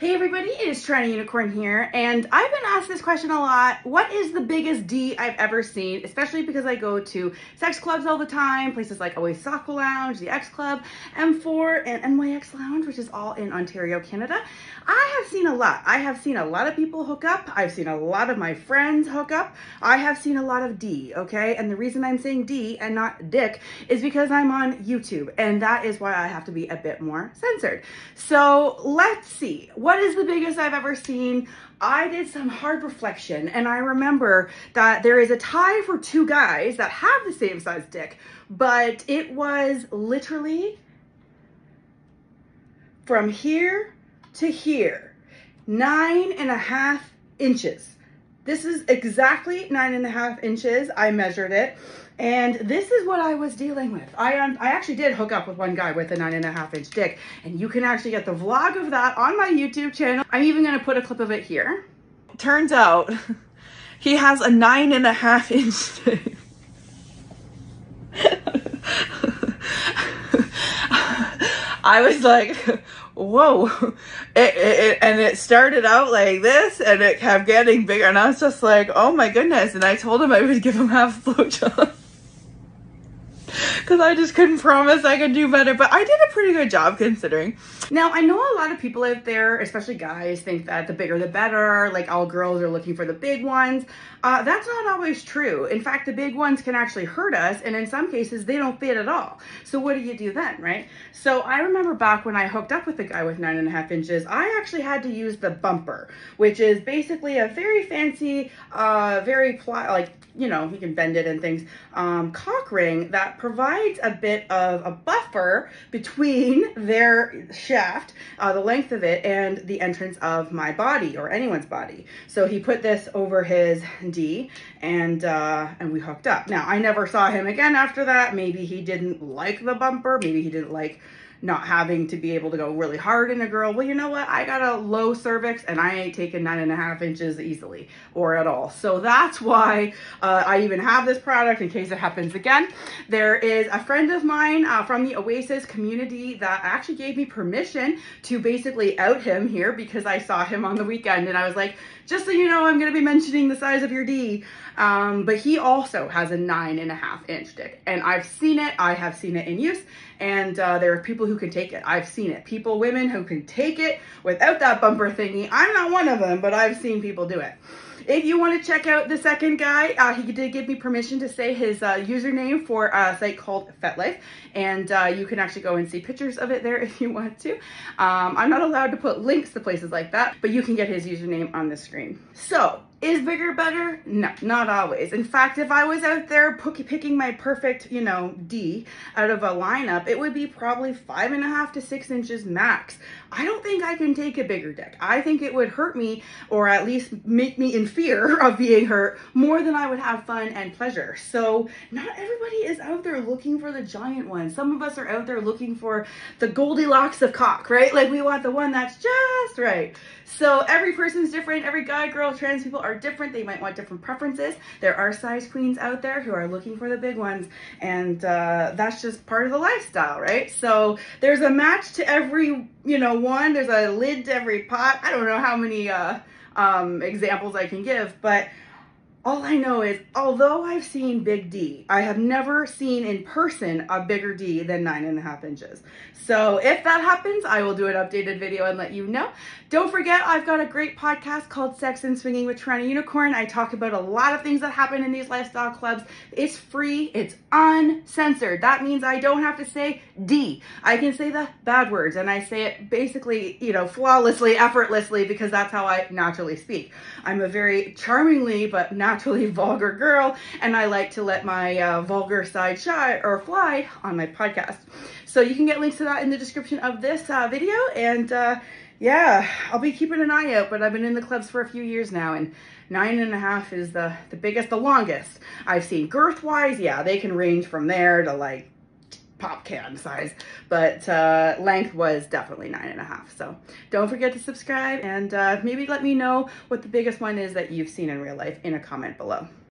Hey everybody, it is TorontoUnicorn here, and I've been asked this question a lot. What is the biggest D I've ever seen? Especially because I go to sex clubs all the time, places like Oasis Aqua Lounge, the X Club, M4, and NYX Lounge, which is all in Ontario, Canada. I have seen a lot. I have seen a lot of people hook up. I've seen a lot of my friends hook up. I have seen a lot of D, okay? And the reason I'm saying D and not dick is because I'm on YouTube, and that is why I have to be a bit more censored. So let's see. What is the biggest I've ever seen? I did some hard reflection, and I remember that there is a tie for two guys that have the same size dick, but it was literally from here to here, 9.5 inches. This is exactly 9.5 inches. I measured it, and this is what I was dealing with. I actually did hook up with one guy with a 9.5 inch dick, and you can actually get the vlog of that on my YouTube channel. I'm even gonna put a clip of it here. Turns out he has a 9.5 inch dick. I was like, whoa. And it started out like this, and it kept getting bigger, and I was just like, oh my goodness. And I told him I would give him half a blowjob because I just couldn't promise I could do better, but I did a pretty good job considering. Now, I know a lot of people out there, especially guys, think that the bigger the better, like all girls are looking for the big ones. That's not always true. In fact, the big ones can actually hurt us, and in some cases, they don't fit at all. So what do you do then, right? So I remember back when I hooked up with a guy with 9.5 inches, I actually had to use the bumper, which is basically a very fancy, you know, you can bend it and things, cock ring that provides a bit of a buffer between their shaft, the length of it, and the entrance of my body or anyone's body. So he put this over his D, and we hooked up. Now, I never saw him again after that. Maybe he didn't like the bumper. Maybe he didn't like not having to be able to go really hard in a girl. Well, you know what? I got a low cervix, and I ain't taking 9.5 inches easily or at all. So that's why I even have this product in case it happens again. There is a friend of mine from the Oasis community that actually gave me permission to basically out him here because I saw him on the weekend, and I was like, just so you know, I'm going to be mentioning the size of your D. But he also has a 9.5 inch dick, and I've seen it. I have seen it in use, and there are people who can take it. I've seen it. Women who can take it without that bumper thingy. I'm not one of them, but I've seen people do it. If you want to check out the second guy, he did give me permission to say his username for a site called FetLife, and you can actually go and see pictures of it there if you want to. I'm not allowed to put links to places like that, but you can get his username on the screen. So, is bigger better? No, not always. In fact, if I was out there picking my perfect, you know, D out of a lineup, it would be probably 5.5 to 6 inches max. I don't think I can take a bigger dick. I think it would hurt me, or at least make me in fear of being hurt more than I would have fun and pleasure. So not everybody is out there looking for the giant one. Some of us are out there looking for the Goldilocks of cock, right? Like we want the one that's just right. So every person's different. Every guy, girl, trans people are different. They might want different preferences. There are size queens out there who are looking for the big ones, and that's just part of the lifestyle, right? So there's a match to every, you know, one. There's a lid to every pot. I don't know how many examples I can give, but all I know is, although I've seen big D, I have never seen in person a bigger D than 9.5 inches. So if that happens, I will do an updated video and let you know. Don't forget, I've got a great podcast called Sex and Swinging with TorontoUnicorn. I talk about a lot of things that happen in these lifestyle clubs. It's free, it's uncensored. That means I don't have to say D. I can say the bad words, and I say it basically, you know, flawlessly, effortlessly, because that's how I naturally speak. I'm a very charmingly but naturally vulgar girl, and I like to let my vulgar side fly on my podcast. So you can get links to that in the description of this video, and yeah, I'll be keeping an eye out, but I've been in the clubs for a few years now, and 9.5 is the biggest, the longest I've seen. Girth-wise, yeah, they can range from there to like pop can size, but length was definitely 9.5. So don't forget to subscribe, and maybe let me know what the biggest one is that you've seen in real life in a comment below.